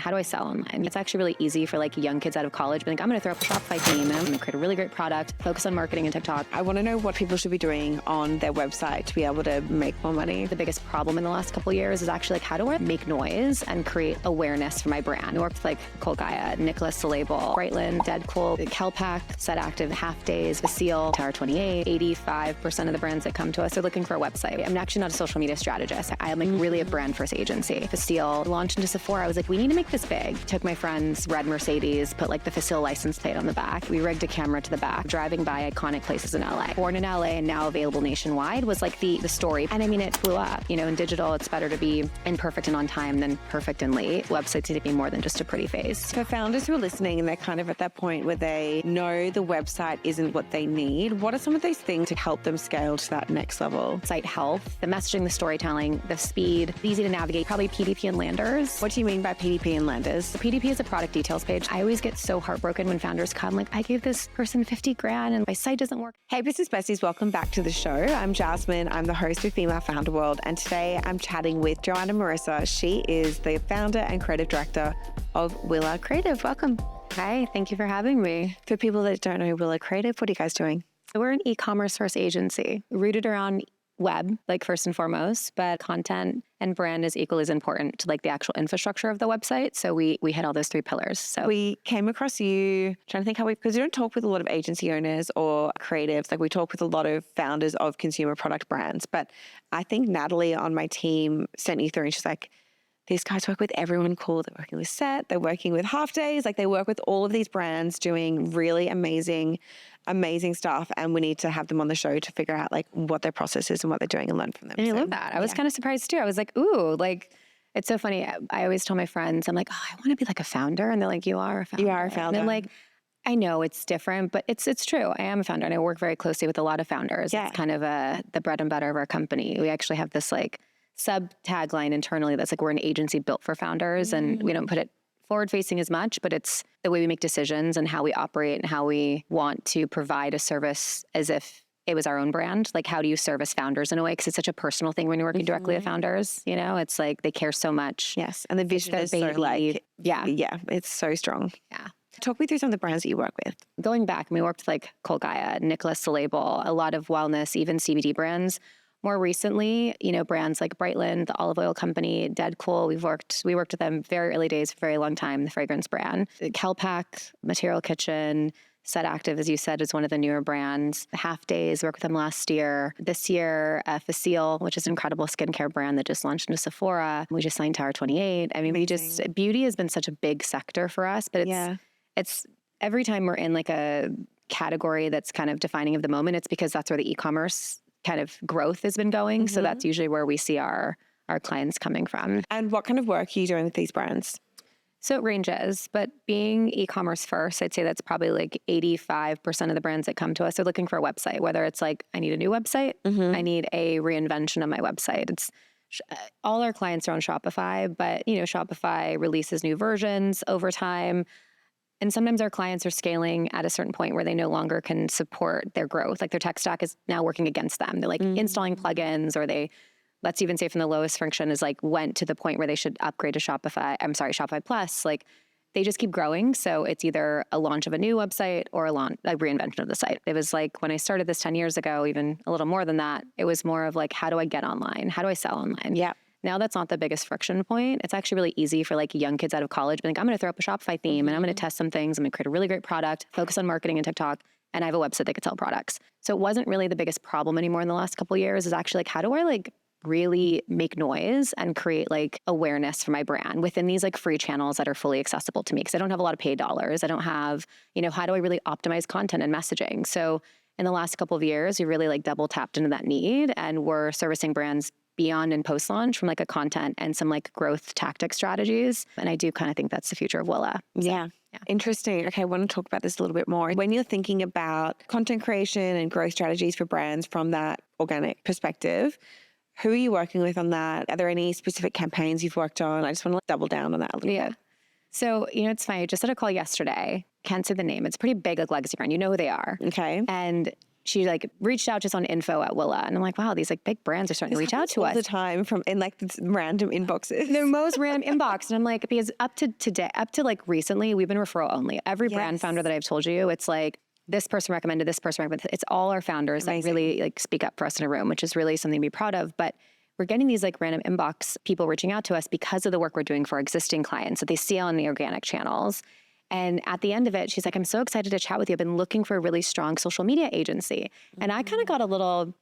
how do I sell online? It's actually really easy for like young kids out of college, being like, I'm going to throw up a Shopify theme and I'm going to create a really great product, focus on marketing and TikTok. I want to know what people should be doing on their website to be able to make more money. The biggest problem in the last couple of years is actually like, how do I make noise and create awareness for my brand? I worked with like Cole Gaia, Nicholas Salable, Brightland, Dedcool, Kelpack, Active, Halfdays, Facile, Tower 28. 85% of the brands that come to us are looking for a website. I'm actually not a social media strategist. I am like really a brand first agency. Facile launched into Sephora. I was like, we need to make this big. Took my friend's red Mercedes, put like the Facile license plate on the back. We rigged a camera to the back, driving by iconic places in LA. Born in LA and now available nationwide was like the story. And I mean, it blew up. You know, in digital, it's better to be imperfect and on time than perfect and late. Websites need to be more than just a pretty face. For founders who are listening and they're kind of at that point where they know the website isn't what they need, what are some of those things to help them scale to that next level? Site health, the messaging, the storytelling, the speed, easy to navigate, probably PDP and landers. What do you mean by PDP and landers? The PDP is a product details page. I always get so heartbroken when founders come like, I gave this person 50 grand and my site doesn't work. Hey, business besties, welcome back to the show. I'm Jasmine. I'm the host of Female Founder World. And today I'm chatting with Jhoanna Marissa. She is the founder and creative director of Willa Creative. Welcome. Hi, thank you for having me. For people that don't know Willa Creative, what are you guys doing? So we're an e-commerce first agency rooted around web, like first and foremost, but content and brand is equally as important to like the actual infrastructure of the website. So we hit all those three pillars. So we came across you, trying to think how because we don't talk with a lot of agency owners or creatives. Like we talk with a lot of founders of consumer product brands. But I think Natalie on my team sent you through and she's like, these guys work with everyone cool. They're working with Set, they're working with Halfdays. Like they work with all of these brands doing really amazing stuff. And we need to have them on the show to figure out like what their process is and what they're doing and learn from them. And I love that. I was kind of surprised too. I was like, ooh, like it's so funny. I always tell my friends, I'm like, oh, I want to be like a founder. And they're like, you are a founder. You are a founder. And I'm like, I know it's different, but it's true. I am a founder and I work very closely with a lot of founders. Yeah. It's kind of the bread and butter of our company. We actually have this like sub tagline internally that's like we're an agency built for founders and we don't put it forward facing as much, but it's the way we make decisions and how we operate and how we want to provide a service as if it was our own brand. Like how do you service founders in a way? Because it's such a personal thing when you're working directly with founders, you know, it's like they care so much. Yes. And the vision is so like, yeah, it's so strong. Yeah. Talk me through some of the brands that you work with. Going back, we worked with like Cole Gaia, Nicholas Salable, a lot of wellness, even CBD brands. More recently, you know, brands like Brightland, the olive oil company, Dedcool, we worked with them very early days, for a very long time, the fragrance brand. Kelpack, Material Kitchen, Active, as you said, is one of the newer brands. Halfdays, worked with them last year. This year, Facile, which is an incredible skincare brand that just launched into Sephora. We just signed Tower 28. I mean, beauty has been such a big sector for us, but it's every time we're in like a category that's kind of defining of the moment, it's because that's where the e-commerce kind of growth has been going. So that's usually where we see our clients coming from. And what kind of work are you doing with these brands? So it ranges, but being e-commerce first, I'd say that's probably like 85% of the brands that come to us are looking for a website, whether it's like, I need a new website, I need a reinvention of my website. It's all our clients are on Shopify, but you know, Shopify releases new versions over time. And sometimes our clients are scaling at a certain point where they no longer can support their growth. Like their tech stack is now working against them. They're like installing plugins, or they, let's even say from the lowest friction is like went to the point where they should upgrade to Shopify Plus. Like they just keep growing. So it's either a launch of a new website or a reinvention of the site. It was like when I started this 10 years ago, even a little more than that, it was more of like, how do I get online? How do I sell online? Yeah. Now that's not the biggest friction point. It's actually really easy for like young kids out of college, being like, I'm going to throw up a Shopify theme and I'm going to test some things. I'm going to create a really great product, focus on marketing and TikTok, and I have a website that could sell products. So it wasn't really the biggest problem anymore in the last couple of years. Is actually like, how do I like really make noise and create like awareness for my brand within these like free channels that are fully accessible to me? Because I don't have a lot of paid dollars. I don't have, you know, how do I really optimize content and messaging? So in the last couple of years, we really like double tapped into that need, and we're servicing brands beyond and post-launch from like a content and some like growth tactic strategies. And I do kind of think that's the future of Willa. So, yeah. Interesting. Okay, I want to talk about this a little bit more. When you're thinking about content creation and growth strategies for brands from that organic perspective, who are you working with on that? Are there any specific campaigns you've worked on? I just want to double down on that a little bit. So, you know, it's funny. I just had a call yesterday. Can't say the name. It's a pretty big like legacy brand. You know who they are. Okay. And she like reached out just on info at Willa. And I'm like, wow, these like big brands are starting to reach out to us all the time from in like this random inboxes. The most random inbox. And I'm like, because up to like recently, we've been referral only. Every brand founder that I've told you, it's like this person recommended, this person recommended. It's all our founders that really like speak up for us in a room, which is really something to be proud of. But we're getting these like random inbox people reaching out to us because of the work we're doing for existing clients that they see on the organic channels. And at the end of it, she's like, I'm so excited to chat with you. I've been looking for a really strong social media agency. And I kind of got a little,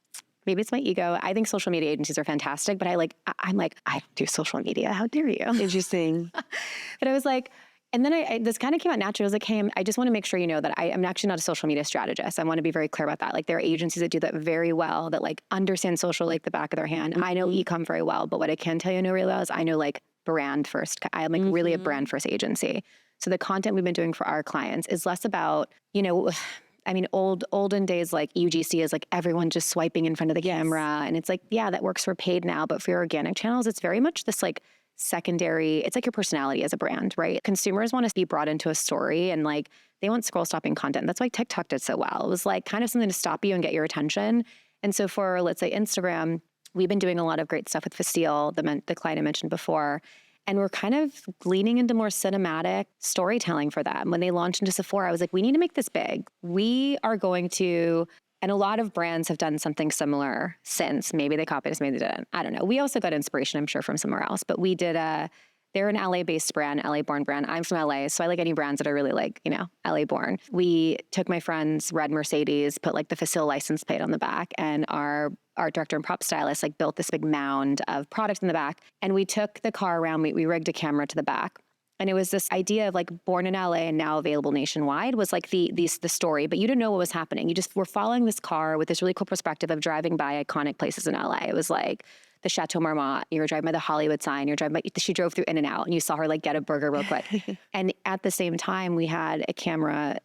maybe it's my ego. I think social media agencies are fantastic, but I'm like, I do social media. How dare you? Interesting. But I was like, and then this kind of came out naturally. I was like, hey, I just want to make sure you know that I'm actually not a social media strategist. I want to be very clear about that. Like there are agencies that do that very well, that like understand social like the back of their hand. I know e-com very well, but what I can tell you I know really well is I know like brand first. I'm like really a brand first agency. So the content we've been doing for our clients is less about, you know, I mean, olden days, like UGC is like everyone just swiping in front of the camera. And it's like, yeah, that works for paid now. But for your organic channels, it's very much this like secondary, it's like your personality as a brand, right? Consumers want to be brought into a story and like they want scroll stopping content. That's why TikTok did so well. It was like kind of something to stop you and get your attention. And so for, let's say, Instagram, we've been doing a lot of great stuff with Facile, the client I mentioned before. And we're kind of leaning into more cinematic storytelling for them. When they launched into Sephora, I was like, we need to make this big. We are going to, and a lot of brands have done something similar since. Maybe they copied us, maybe they didn't. I don't know. We also got inspiration, I'm sure, from somewhere else. But we did they're an LA-based brand, LA-born brand. I'm from LA, so I like any brands that are really like, you know, LA-born. We took my friend's red Mercedes, put like the Facile license plate on the back, and our art director and prop stylist like built this big mound of product in the back. And we took the car around, we rigged a camera to the back. And it was this idea of like born in LA and now available nationwide was like the story, but you didn't know what was happening. You just were following this car with this really cool perspective of driving by iconic places in LA. It was like the Chateau Marmont, you were driving by the Hollywood sign, you're driving by, she drove through In-N-Out and you saw her like get a burger real quick. And at the same time, we had a camera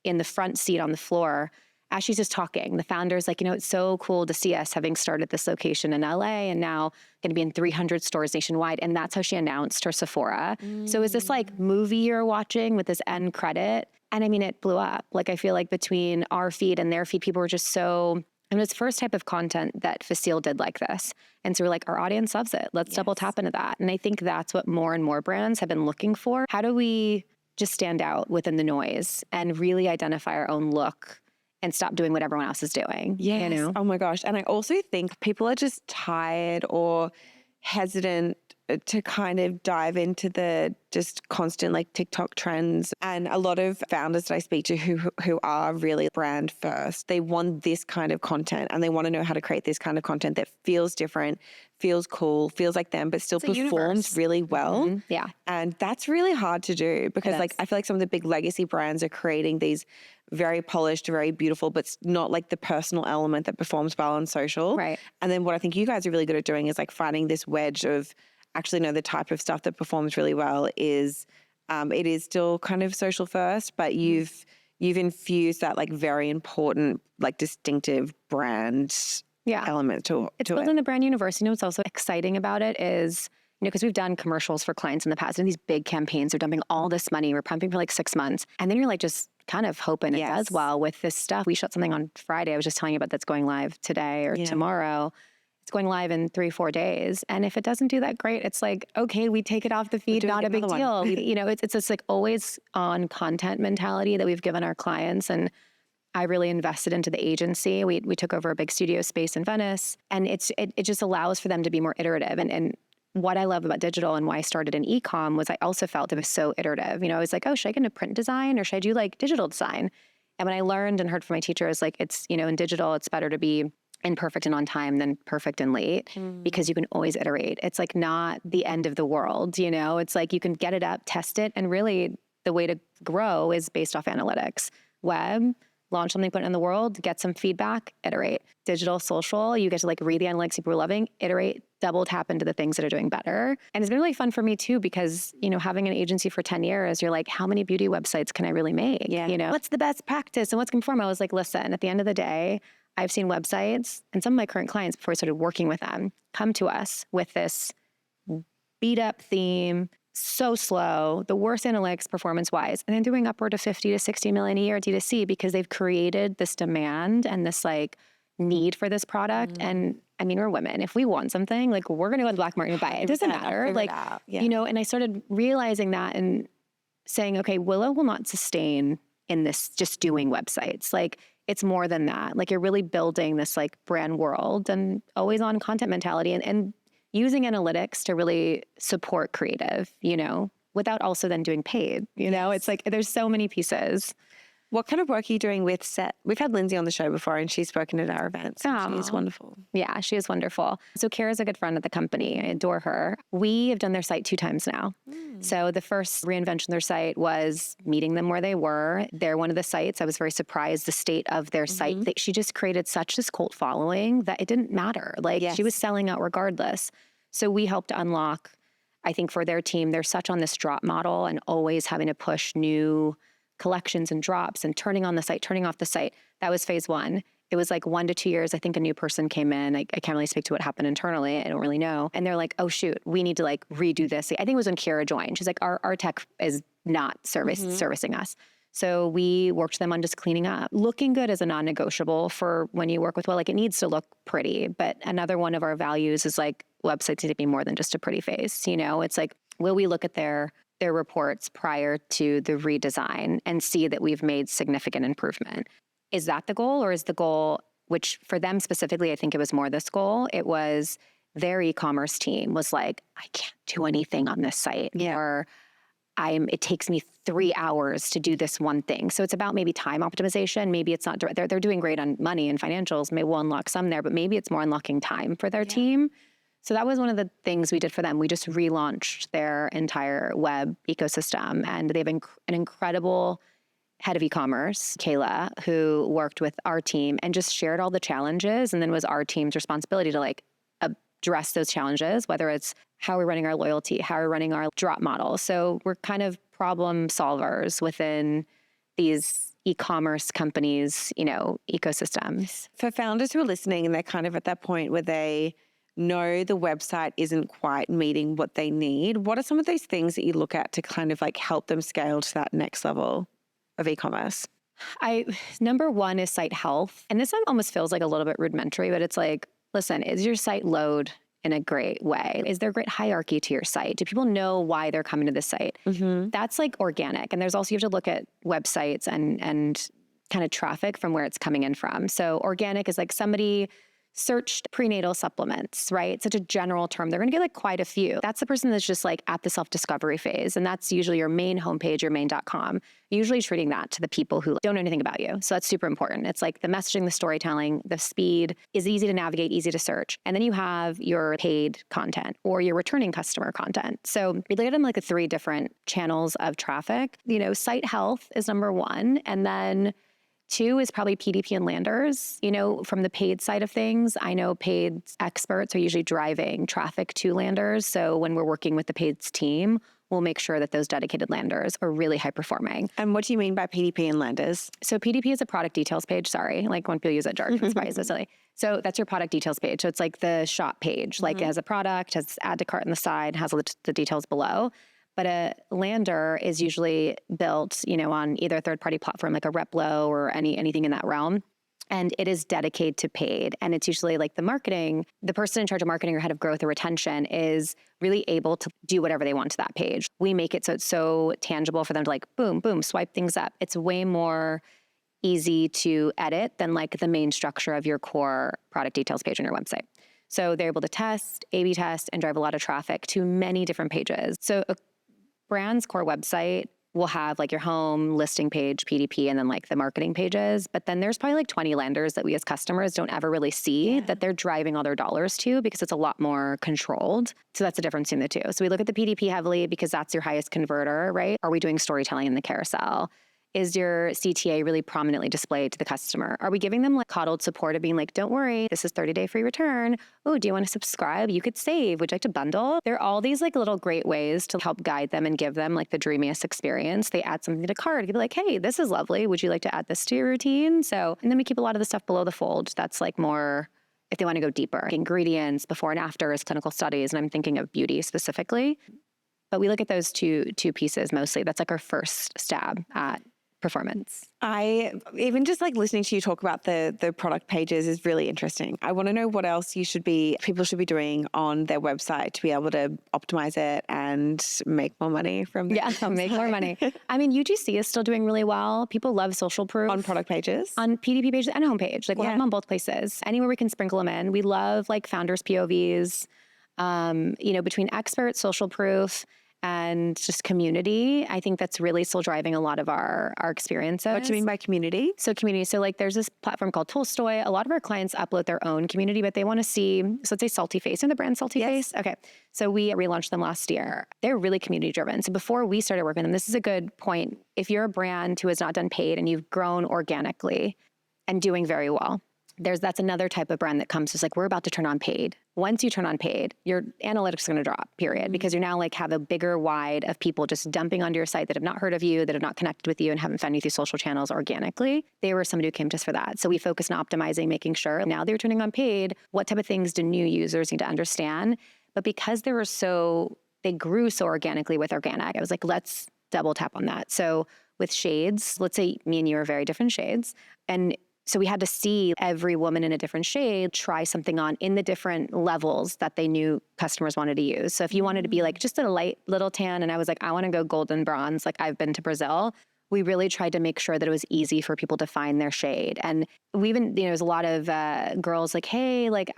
in the front seat on the floor as she's just talking. The founder's like, you know, it's so cool to see us having started this location in LA and now going to be in 300 stores nationwide. And that's how she announced her Sephora. So it was this like movie you're watching with this end credit. And I mean, it blew up. Like, I feel like between our feed and their feed, people were just so, it was the first type of content that Facile did like this. And so we're like, our audience loves it. Let's double tap into that. And I think that's what more and more brands have been looking for. How do we just stand out within the noise and really identify our own look and stop doing what everyone else is doing? Yes. You know? Oh my gosh. And I also think people are just tired or hesitant to kind of dive into the just constant like TikTok trends. And a lot of founders that I speak to who are really brand first, they want this kind of content and they want to know how to create this kind of content that feels different, feels cool, feels like them, but still performs really well. Mm-hmm. Yeah. And that's really hard to do because like I feel like some of the big legacy brands are creating these very polished, very beautiful, but not like the personal element that performs well on social. Right. And then what I think you guys are really good at doing is like finding this wedge of actually the type of stuff that performs really well is it is still kind of social first, but you've infused that like very important, like distinctive brand element to it's it. building the brand universe. You know, what's also exciting about it is, you know, because we've done commercials for clients in the past and these big campaigns, they're dumping all this money, we're pumping for like 6 months. And then you're like just kind of hoping it does well with this stuff. We shot something on Friday. I was just telling you about that's going live today or tomorrow. It's going live in 3-4 days. And if it doesn't do that great, it's like, okay, we take it off the feed, not a big deal. You know, it's this like always on content mentality that we've given our clients. And I really invested into the agency. We took over a big studio space in Venice, and it just allows for them to be more iterative. And what I love about digital and why I started in e-com was I also felt it was so iterative. You know, I was like, oh, should I get into print design or should I do like digital design? And when I learned and heard from my teachers, like it's, you know, in digital, it's better to be imperfect and on time than perfect and late because you can always iterate. It's like not the end of the world, you know? It's like you can get it up, test it, and really the way to grow is based off analytics. Web, launch something, put it in the world, get some feedback, iterate. Digital, social, you get to like read the analytics people are loving, iterate, double tap into the things that are doing better. And it's been really fun for me too, because, you know, having an agency for 10 years, you're like, how many beauty websites can I really make? Yeah. You know, what's the best practice and what's going to perform? I was like, listen, at the end of the day, I've seen websites and some of my current clients before I started working with them come to us with this beat up theme, so slow, the worst analytics performance-wise, and they're doing upward of 50 to 60 million a year D2C because they've created this demand and this like need for this product. And I mean, we're women. If we want something, like we're going to go to the black market and buy it. It doesn't matter. Like, you know, and I started realizing that and saying, okay, Willa will not sustain in this just doing websites. Like it's more than that. Like you're really building this like brand world and always on content mentality and using analytics to really support creative, you know, without also then doing paid, you know, it's like, there's so many pieces. What kind of work are you doing with Set? We've had Lindsay on the show before and she's spoken at our events. She's wonderful. Yeah, she is wonderful. So Kara's a good friend at the company. I adore her. We have done their site 2 times now. So the first reinvention of their site was meeting them where they were. They're one of the sites. I was very surprised the state of their site. That she just created such this cult following that it didn't matter. Like she was selling out regardless. So we helped unlock, I think for their team, they're such on this drop model and always having to push new collections and drops and turning on the site, turning off the site. That was phase 1. It was like 1 to 2 years. I think a new person came in. I can't really speak to what happened internally. I don't really know. And they're like, oh shoot, we need to like redo this. I think it was when Kara joined. She's like, our tech is not servicing us. So we worked them on just cleaning up. Looking good is a non-negotiable for when you work with Will. Like it needs to look pretty. But another one of our values is like websites need to be more than just a pretty face. You know, it's like, will we look at their reports prior to the redesign and see that we've made significant improvement? Is that the goal, or is the goal, which for them specifically, I think it was more this goal, it was their e-commerce team was like, I can't do anything on this site, or it takes me 3 hours to do this one thing. So it's about maybe time optimization. Maybe it's not, they're doing great on money and financials. Maybe we'll unlock some there, but maybe it's more unlocking time for their team. So that was one of the things we did for them. We just relaunched their entire web ecosystem, and they have an incredible head of e-commerce, Kayla, who worked with our team and just shared all the challenges, and then was our team's responsibility to like address those challenges, whether it's how we're running our loyalty, how we're running our drop model. So we're kind of problem solvers within these e-commerce companies, you know, ecosystems. For founders who are listening and they're kind of at that point where they know the website isn't quite meeting what they need, what are some of those things that you look at to kind of like help them scale to that next level of e-commerce? Number 1 is site health. And this almost feels like a little bit rudimentary, but it's like, listen, is your site load in a great way? Is there great hierarchy to your site? Do people know why they're coming to this site? That's like organic. And there's also, you have to look at websites and kind of traffic from where it's coming in from. So organic is like somebody searched prenatal supplements, right? Such a general term. They're going to get like quite a few. That's the person that's just like at the self-discovery phase. And that's usually your main homepage, your main.com. Usually treating that to the people who don't know anything about you. So that's super important. It's like the messaging, the storytelling, the speed is easy to navigate, easy to search. And then you have your paid content or your returning customer content. So we look at them like the 3 different channels of traffic. You know, site health is number 1. And then 2 is probably PDP and landers. You know, from the paid side of things, I know paid experts are usually driving traffic to landers. So when we're working with the paid team, we'll make sure that those dedicated landers are really high performing. And what do you mean by PDP and landers? So PDP is a product details page. Sorry, like when people use that jargon, it's probably so silly. So that's your product details page. So it's like the shop page, like it has a product, has add to cart on the side, has all the details below. But a lander is usually built, you know, on either a third-party platform like a Replo or anything in that realm. And it is dedicated to paid. And it's usually like the person in charge of marketing or head of growth or retention is really able to do whatever they want to that page. We make it so it's so tangible for them to like, boom, boom, swipe things up. It's way more easy to edit than like the main structure of your core product details page on your website. So they're able to test, A/B test, and drive a lot of traffic to many different pages. So a brand's core website will have like your home, listing page, PDP, and then like the marketing pages. But then there's probably like 20 landers that we as customers don't ever really see that they're driving all their dollars to because it's a lot more controlled. So that's the difference between the 2. So we look at the PDP heavily because that's your highest converter, right? Are we doing storytelling in the carousel? Is your CTA really prominently displayed to the customer? Are we giving them like coddled support of being like, don't worry, this is 30-day free return. Oh, do you want to subscribe? You could save. Would you like to bundle? There are all these like little great ways to help guide them and give them like the dreamiest experience. They add something to cart. You'd be like, hey, this is lovely. Would you like to add this to your routine? So, and then we keep a lot of the stuff below the fold. That's like more if they want to go deeper. Ingredients, before and afters, clinical studies, and I'm thinking of beauty specifically. But we look at those two pieces mostly. That's like our first stab at performance. I even just like listening to you talk about the product pages is really interesting. I want to know what else people should be doing on their website to be able to optimize it and make more money from Yeah, make more money. I mean, UGC is still doing really well. People love social proof. On product pages? On PDP pages and homepage. Like we'll have them on both places. Anywhere we can sprinkle them in. We love like founders POVs, between experts, social proof, and just community. I think that's really still driving a lot of our experiences. What do you mean by community? So community. So like there's this platform called Tolstoy. A lot of our clients upload their own community, but they want to see, so let's say Salty Face. You know the brand Salty Face? Okay. So we relaunched them last year. They're really community driven. So before we started working with them, this is a good point. If you're a brand who has not done paid and you've grown organically and doing very well, that's another type of brand that comes just like, we're about to turn on paid. Once you turn on paid, your analytics are going to drop, period, because you now like have a bigger wide of people just dumping onto your site that have not heard of you, that have not connected with you and haven't found you through social channels organically. They were somebody who came to us for that. So we focus on optimizing, making sure now they're turning on paid, what type of things do new users need to understand? But because they grew so organically with organic, I was like, let's double tap on that. So with shades, let's say me and you are very different shades. And so we had to see every woman in a different shade try something on in the different levels that they knew customers wanted to use. So if you wanted to be like just a light little tan, and I was like, I want to go golden bronze, like I've been to Brazil, we really tried to make sure that it was easy for people to find their shade. And we even, there's a lot of girls like, hey, like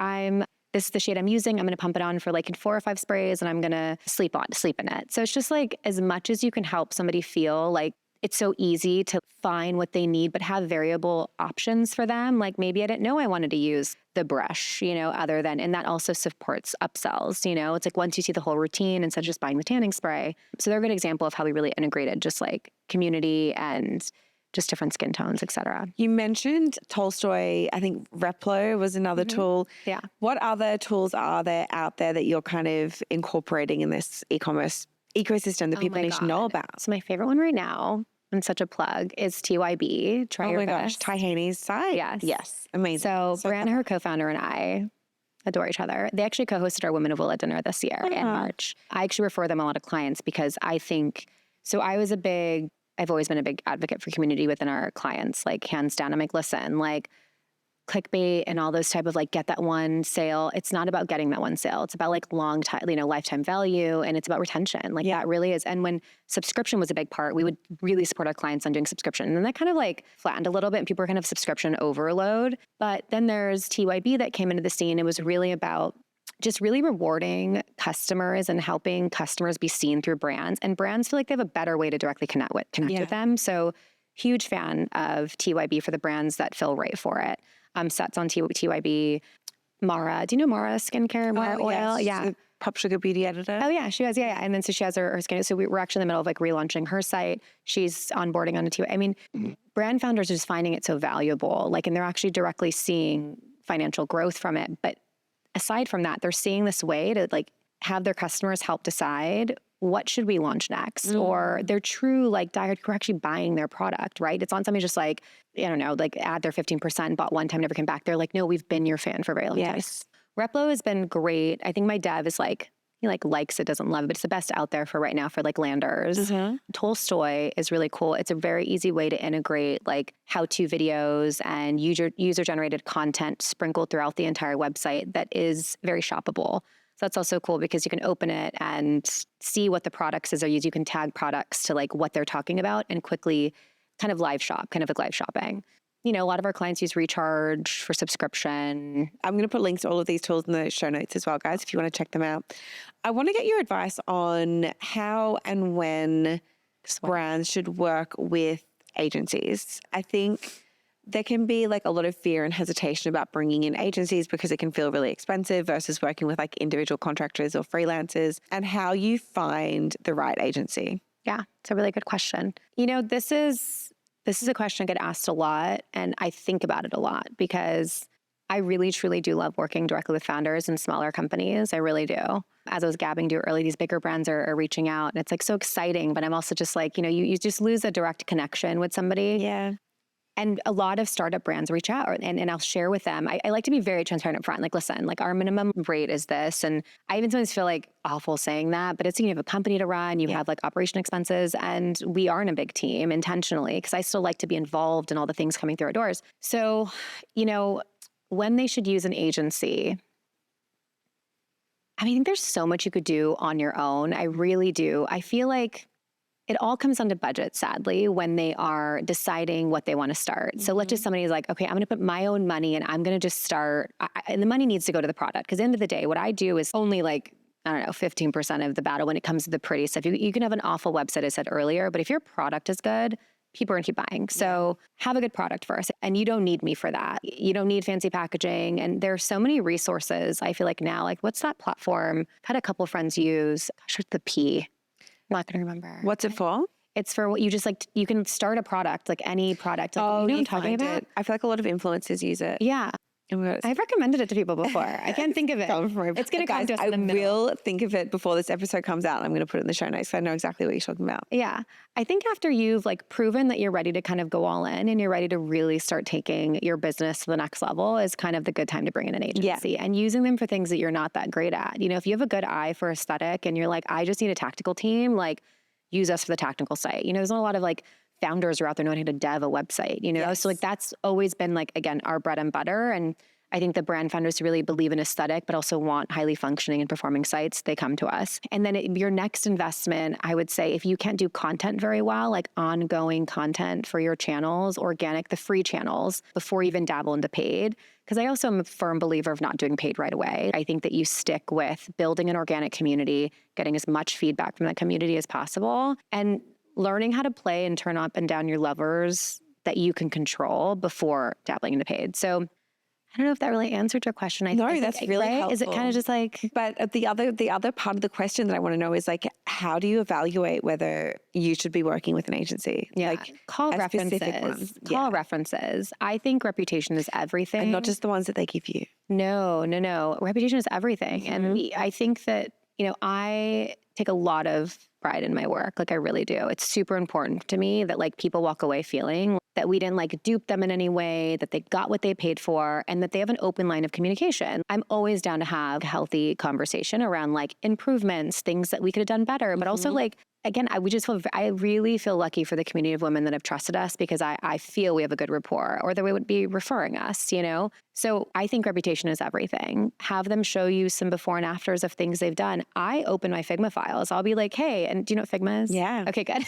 this is the shade I'm using. I'm going to pump it on for like 4 or 5 sprays and I'm going to sleep in it. So it's just like, as much as you can help somebody feel like it's so easy to find what they need, but have variable options for them. Like maybe I didn't know I wanted to use the brush, other than, and that also supports upsells, it's like once you see the whole routine instead of just buying the tanning spray. So they're a good example of how we really integrated just like community and just different skin tones, et cetera. You mentioned Tolstoy. I think Replo was another tool. Yeah. What other tools are there out there that you're kind of incorporating in this e-commerce ecosystem that people need to know about? So my favorite one right now, and such a plug, is TYB. Oh my gosh, Ty Haney's site. Yes. Amazing. So Brianna, her co-founder, and I adore each other. They actually co-hosted our Women of Willa dinner this year in March. I actually refer them a lot of clients because I think, so I've always been a big advocate for community within our clients, like hands down. I'm like, listen, like clickbait and all those type of like get that one sale. It's not about getting that one sale. It's about like long time, lifetime value, and it's about retention. Like that really is. And when subscription was a big part, we would really support our clients on doing subscription. And then that kind of like flattened a little bit and people were kind of subscription overload. But then there's TYB that came into the scene. It was really about just really rewarding customers and helping customers be seen through brands. And brands feel like they have a better way to directly connect with them. So huge fan of TYB for the brands that feel right for it. Sets on TYB. Mara, do you know Mara skincare? Mara oil? Yes. Yeah. Pop Sugar Beauty editor. Oh yeah, she has. Yeah. And then so she has her skin. So we're actually in the middle of like relaunching her site. She's onboarding on a TYB. I mean, brand founders are just finding it so valuable. Like, and they're actually directly seeing financial growth from it. But aside from that, they're seeing this way to like have their customers help decide what should we launch next? Or they're true like diehard who are actually buying their product, right? It's not something just like, I don't know, like add their 15%, bought one time, never came back. They're like, no, we've been your fan for a very long time. Replo has been great. I think my dev is like, he like likes it, doesn't love it, but it's the best out there for right now for like landers. Tolstoy is really cool. It's a very easy way to integrate like how-to videos and user-generated content sprinkled throughout the entire website that is very shoppable. So that's also cool because you can open it and see what the products are used. You can tag products to like what they're talking about and quickly kind of live shopping. A lot of our clients use Recharge for subscription. I'm going to put links to all of these tools in the show notes as well, guys, if you want to check them out. I want to get your advice on how and when brands should work with agencies. I think there can be like a lot of fear and hesitation about bringing in agencies because it can feel really expensive versus working with like individual contractors or freelancers, and how you find the right agency. Yeah, it's a really good question. This is a question I get asked a lot, and I think about it a lot because I really, truly do love working directly with founders and smaller companies. I really do. As I was gabbing to early, these bigger brands are reaching out, and it's like so exciting, but I'm also just like, you just lose a direct connection with somebody. Yeah. And a lot of startup brands reach out and I'll share with them. I like to be very transparent up front. Like, listen, like our minimum rate is this. And I even sometimes feel like awful saying that, but it's, you have a company to run, you have like operation expenses, and we aren't a big team intentionally because I still like to be involved in all the things coming through our doors. So, when they should use an agency, I think there's so much you could do on your own. I really do. I feel like it all comes down to budget, sadly, when they are deciding what they want to start. So let's just somebody's like, okay, I'm going to put my own money and I'm going to just start. And the money needs to go to the product. Because at the end of the day, what I do is only like, 15% of the battle when it comes to the pretty stuff. You can have an awful website, I said earlier, but if your product is good, people are going to keep buying. So have a good product first. And you don't need me for that. You don't need fancy packaging. And there's so many resources. I feel like now, like what's that platform? I've had a couple friends use, gosh, what's the P? I'm not going to remember. What's it for? It's for what you just like, you can start a product, like any product. Like, you know what I'm talking about? I feel like a lot of influencers use it. Yeah. I've recommended it to people before. I can't think of it. It's going to come to us in the middle. I will think of it before this episode comes out. I'm going to put it in the show notes so I know exactly what you're talking about. Yeah. I think after you've like proven that you're ready to kind of go all in and you're ready to really start taking your business to the next level is kind of the good time to bring in an agency and using them for things that you're not that great at. If you have a good eye for aesthetic and you're like, I just need a tactical team, like use us for the tactical site. There's not a lot of like founders are out there knowing how to dev a website, So like that's always been like, again, our bread and butter. And I think the brand founders who really believe in aesthetic, but also want highly functioning and performing sites, they come to us. And then your next investment, I would say, if you can't do content very well, like ongoing content for your channels, organic, the free channels, before you even dabble into paid, because I also am a firm believer of not doing paid right away. I think that you stick with building an organic community, getting as much feedback from that community as possible, and learning how to play and turn up and down your levers that you can control before dabbling into paid. So I don't know if that really answered your question. That's really helpful. Is it kind of just like... But the other part of the question that I want to know is like, how do you evaluate whether you should be working with an agency? Yeah. Like call references. Call references. I think reputation is everything. And not just the ones that they give you. No. Reputation is everything. And I think that, I take a lot of pride in my work. Like I really do. It's super important to me that like people walk away feeling that we didn't like dupe them in any way, that they got what they paid for, and that they have an open line of communication. I'm always down to have a healthy conversation around like improvements, things that we could have done better, but also like, again, I really feel lucky for the community of women that have trusted us because I feel we have a good rapport or that we would be referring us, So I think reputation is everything. Have them show you some before and afters of things they've done. I open my Figma files. I'll be like, hey, and do you know what Figma is? Yeah. Okay, good.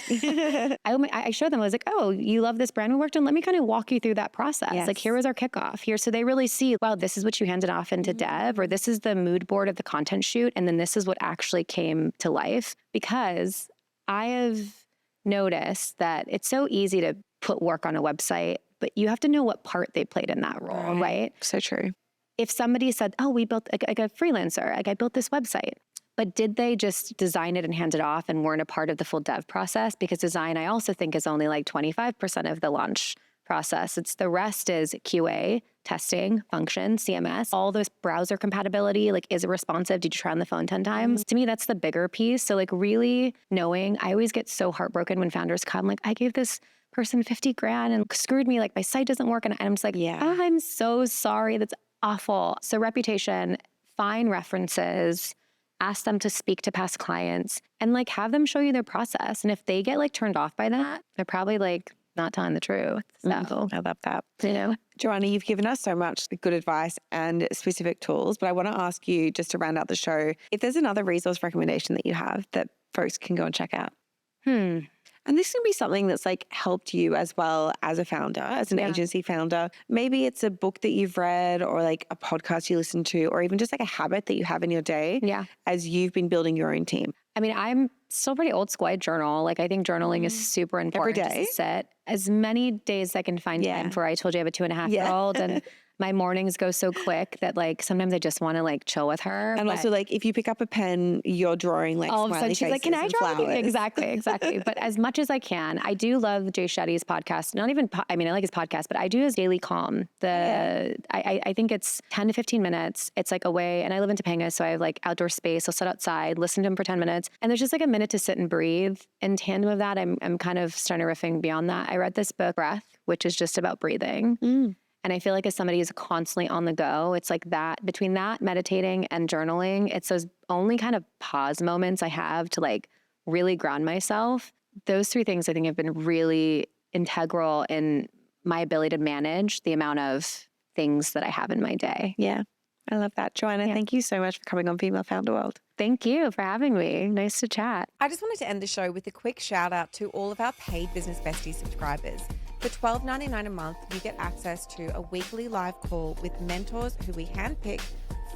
I show them, I was like, oh, you love this brand we worked on? Let me kind of walk you through that process. Yes. Like, here was our kickoff here. So they really see, wow, this is what you handed off into dev, or this is the mood board of the content shoot. And then this is what actually came to life. Because I have noticed that it's so easy to put work on a website, but you have to know what part they played in that role, right? So true. If somebody said, oh, we built like a freelancer, like I built this website, but did they just design it and hand it off and weren't a part of the full dev process? Because design, I also think, is only like 25% of the launch process. The rest is QA, testing, function, CMS, all those browser compatibility, like is it responsive? Did you try on the phone 10 times? To me, that's the bigger piece. So like really knowing, I always get so heartbroken when founders come, like I gave this person 50 grand and screwed me, like my site doesn't work. And I'm just like, I'm so sorry. That's awful. So reputation, find references, ask them to speak to past clients and like have them show you their process. And if they get like turned off by that, they're probably like not telling the truth. So I love that. Jhoanna, you've given us so much good advice and specific tools, but I want to ask you just to round out the show, if there's another resource recommendation that you have that folks can go and check out. And this can be something that's like helped you as well as a founder, as an agency founder. Maybe it's a book that you've read or like a podcast you listen to, or even just like a habit that you have in your day as you've been building your own team. I mean, I'm still pretty old school. I journal. Like I think journaling is super important. Every day. Just to sit as many days as I can find time for. I told you I have a 2.5-year-old and my mornings go so quick that like sometimes I just want to like chill with her. And also like if you pick up a pen, you're drawing like all of a sudden she's like, can I draw? Exactly. But as much as I can, I do love Jay Shetty's podcast. Not even, I like his podcast, but I do his Daily Calm. I think it's 10 to 15 minutes. It's like a way, and I live in Topanga, so I have like outdoor space. I'll sit outside, listen to him for 10 minutes. And there's just like a minute to sit and breathe. In tandem of that, I'm kind of starting riffing beyond that. I read this book, Breath, which is just about breathing. And I feel like as somebody who's constantly on the go, it's like that between that, meditating and journaling, it's those only kind of pause moments I have to like really ground myself. Those three things I think have been really integral in my ability to manage the amount of things that I have in my day. Yeah. I love that. Jhoanna, thank you so much for coming on Female Founder World. Thank you for having me. Nice to chat. I just wanted to end the show with a quick shout out to all of our paid Business Besties subscribers. For $12.99 a month, you get access to a weekly live call with mentors who we handpick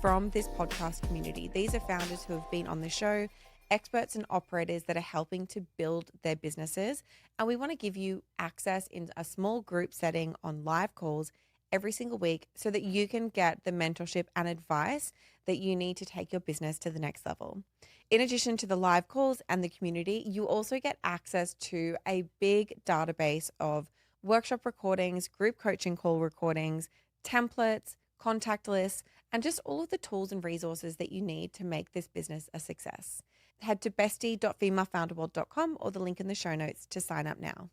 from this podcast community. These are founders who have been on the show, experts and operators that are helping to build their businesses. And we want to give you access in a small group setting on live calls every single week so that you can get the mentorship and advice that you need to take your business to the next level. In addition to the live calls and the community, you also get access to a big database of workshop recordings, group coaching call recordings, templates, contact lists, and just all of the tools and resources that you need to make this business a success. Head to bestie.femalefounderworld.com or the link in the show notes to sign up now.